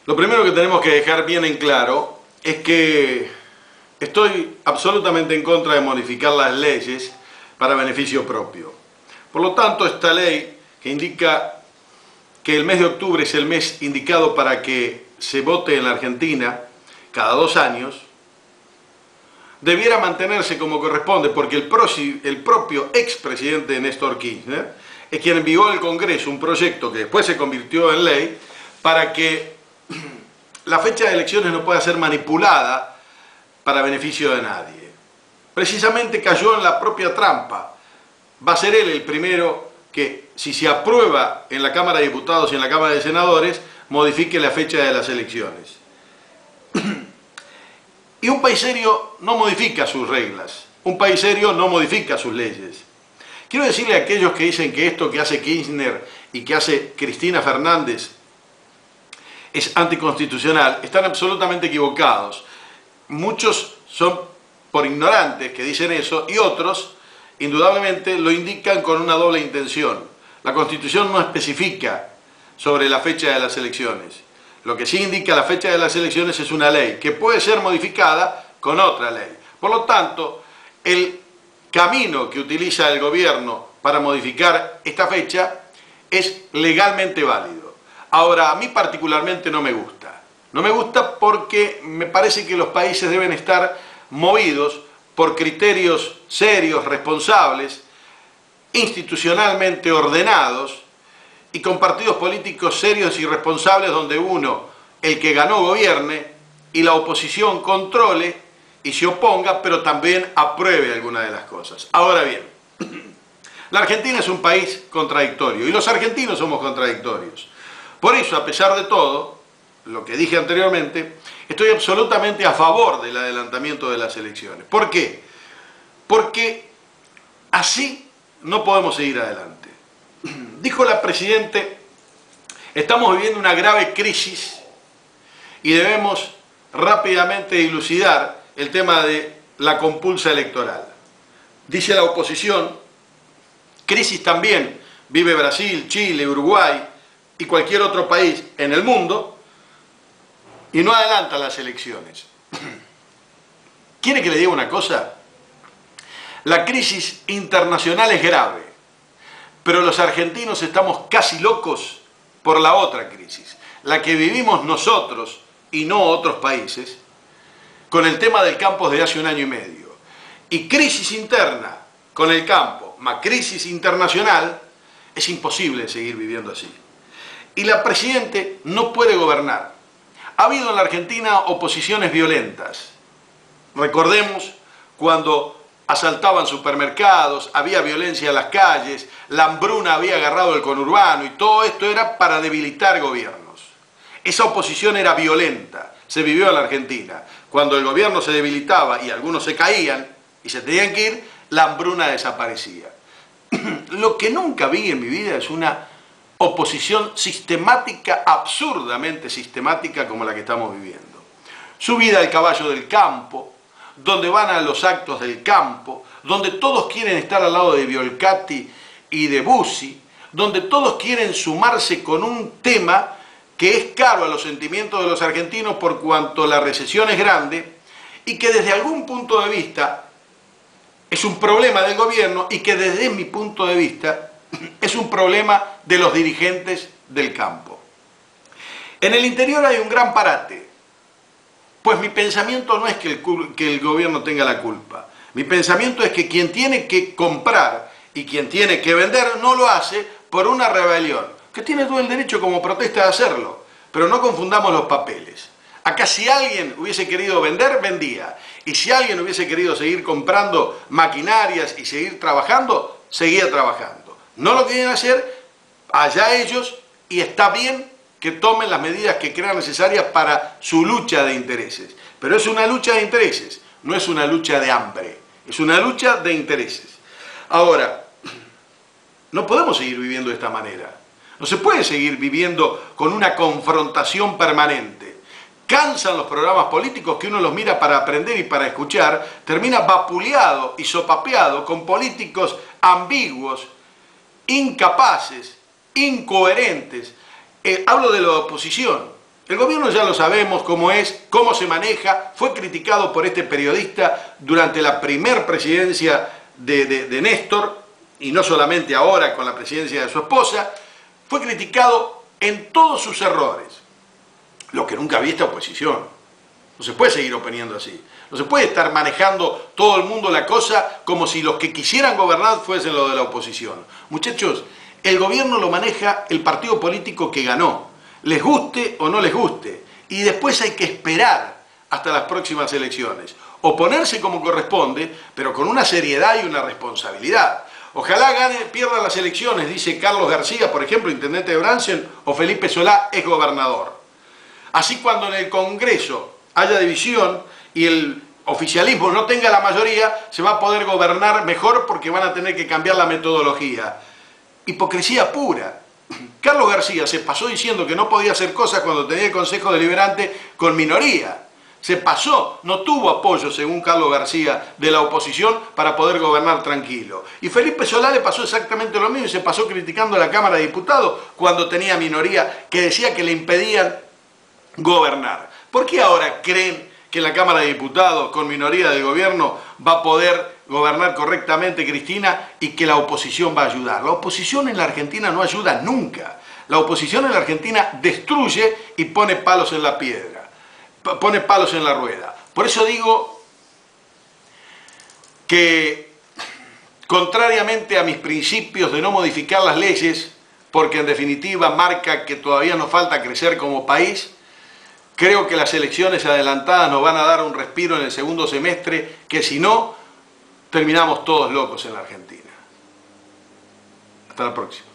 Lo primero que tenemos que dejar bien en claro es que estoy absolutamente en contra de modificar las leyes para beneficio propio. Por lo tanto, esta ley que indica que el mes de octubre es el mes indicado para que se vote en la Argentina cada 2 años, debiera mantenerse como corresponde, porque el propio expresidente Néstor Kirchner es quien envió al Congreso un proyecto que después se convirtió en ley para que la fecha de elecciones no pueda ser manipulada para beneficio de nadie. Precisamente cayó en la propia trampa. Va a ser él el primero que, si se aprueba en la Cámara de Diputados y en la Cámara de Senadores, modifique la fecha de las elecciones. Y un país serio no modifica sus reglas, un país serio no modifica sus leyes. Quiero decirle a aquellos que dicen que esto que hace Kirchner y que hace Cristina Fernández es anticonstitucional, están absolutamente equivocados. Muchos son por ignorantes que dicen eso y otros, indudablemente, lo indican con una doble intención. La Constitución no especifica sobre la fecha de las elecciones. Lo que sí indica la fecha de las elecciones es una ley que puede ser modificada con otra ley. Por lo tanto, el camino que utiliza el gobierno para modificar esta fecha es legalmente válido. Ahora, a mí particularmente no me gusta. No me gusta porque me parece que los países deben estar movidos por criterios serios, responsables, institucionalmente ordenados y con partidos políticos serios y responsables donde uno, el que ganó, gobierne y la oposición controle y se oponga, pero también apruebe alguna de las cosas. Ahora bien, la Argentina es un país contradictorio y los argentinos somos contradictorios. Por eso, a pesar de todo, lo que dije anteriormente, estoy absolutamente a favor del adelantamiento de las elecciones. ¿Por qué? Porque así no podemos seguir adelante. Dijo la Presidenta, estamos viviendo una grave crisis y debemos rápidamente dilucidar el tema de la compulsa electoral. Dice la oposición, crisis también vive Brasil, Chile, Uruguay y cualquier otro país en el mundo y no adelanta las elecciones. ¿Quiere que le diga una cosa? La crisis internacional es grave, pero los argentinos estamos casi locos por la otra crisis, la que vivimos nosotros y no otros países, con el tema del campo desde hace 1 año y medio. Y crisis interna con el campo, más crisis internacional, es imposible seguir viviendo así. Y la Presidenta no puede gobernar. Ha habido en la Argentina oposiciones violentas. Recordemos cuando asaltaban supermercados, había violencia en las calles, la hambruna había agarrado el conurbano y todo esto era para debilitar gobiernos. Esa oposición era violenta, se vivió en la Argentina. Cuando el gobierno se debilitaba y algunos se caían y se tenían que ir, la hambruna desaparecía. Lo que nunca vi en mi vida es una oposición sistemática, absurdamente sistemática como la que estamos viviendo. Subida al caballo del campo, donde van a los actos del campo, donde todos quieren estar al lado de Violcati y de Bussi, donde todos quieren sumarse con un tema que es caro a los sentimientos de los argentinos por cuanto la recesión es grande y que desde algún punto de vista es un problema del gobierno y que desde mi punto de vista es un problema de los dirigentes del campo. En el interior hay un gran parate. Pues mi pensamiento no es que el gobierno tenga la culpa. Mi pensamiento es que quien tiene que comprar y quien tiene que vender no lo hace por una rebelión, que tiene todo el derecho como protesta de hacerlo, pero no confundamos los papeles. Acá si alguien hubiese querido vender, vendía. Y si alguien hubiese querido seguir comprando maquinarias y seguir trabajando, seguía trabajando. No lo quieren hacer, allá ellos, y está bien que tomen las medidas que crean necesarias para su lucha de intereses. Pero es una lucha de intereses, no es una lucha de hambre, es una lucha de intereses. Ahora, no podemos seguir viviendo de esta manera. No se puede seguir viviendo con una confrontación permanente. Cansan los programas políticos que uno los mira para aprender y para escuchar, termina vapuleado y sopapeado con políticos ambiguos, incapaces, incoherentes. Hablo de la oposición. El gobierno ya lo sabemos cómo es, cómo se maneja. Fue criticado por este periodista durante la primer presidencia de Néstor, y no solamente ahora con la presidencia de su esposa. Fue criticado en todos sus errores. Lo que nunca vi esta oposición. No se puede seguir oponiendo así. No se puede estar manejando todo el mundo la cosa como si los que quisieran gobernar fuesen los de la oposición. Muchachos, el gobierno lo maneja el partido político que ganó, les guste o no les guste, y después hay que esperar hasta las próximas elecciones. Oponerse como corresponde, pero con una seriedad y una responsabilidad. Ojalá pierda las elecciones, dice Carlos García, por ejemplo, intendente de Bransen, o Felipe Solá es gobernador. Así cuando en el Congreso haya división y el oficialismo no tenga la mayoría, se va a poder gobernar mejor porque van a tener que cambiar la metodología. Hipocresía pura. Carlos García se pasó diciendo que no podía hacer cosas cuando tenía el Consejo Deliberante con minoría. Se pasó, no tuvo apoyo, según Carlos García, de la oposición para poder gobernar tranquilo. Y Felipe Solá le pasó exactamente lo mismo y se pasó criticando a la Cámara de Diputados cuando tenía minoría que decía que le impedían gobernar. ¿Por qué ahora creen que la Cámara de Diputados, con minoría de gobierno, va a poder gobernar correctamente, Cristina, y que la oposición va a ayudar? La oposición en la Argentina no ayuda nunca. La oposición en la Argentina destruye y pone palos en la piedra, pone palos en la rueda. Por eso digo que, contrariamente a mis principios de no modificar las leyes, porque en definitiva marca que todavía nos falta crecer como país, creo que las elecciones adelantadas nos van a dar un respiro en el segundo semestre, que si no, terminamos todos locos en la Argentina. Hasta la próxima.